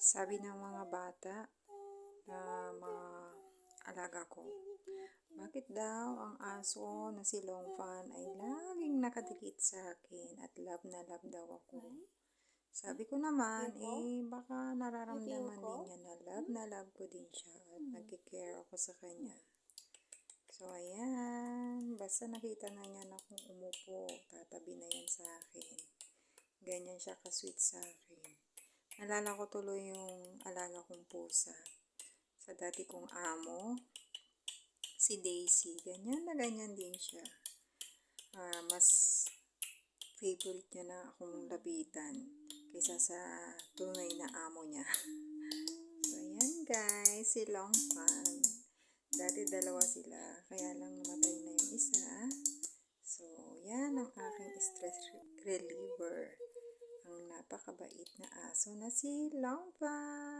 Sabi ng mga bata na mga alaga ko, bakit daw ang aso na si Longfan ay laging nakadikit sa akin at love na love daw ako? Sabi ko naman, baka nararamdaman din niya na love ko din siya at nagkikare ako sa kanya. So, ayan, basta nakita na niya na kung umupo, tatabi na yan sa akin. Ganyan siya ka-sweet sa akin. Nalala ko tuloy yung alaga kong pusa. Sa dati kong amo, si Daisy. Ganyan na ganyan din siya. Mas favorite niya na akong lapitan kaysa sa tunay na amo niya. So, ayan guys, si Longfan. Dati dalawa sila, kaya lang namatay na yung isa. So, yan ang aking stress reliever. Ang napakabait na aso na si Longfan.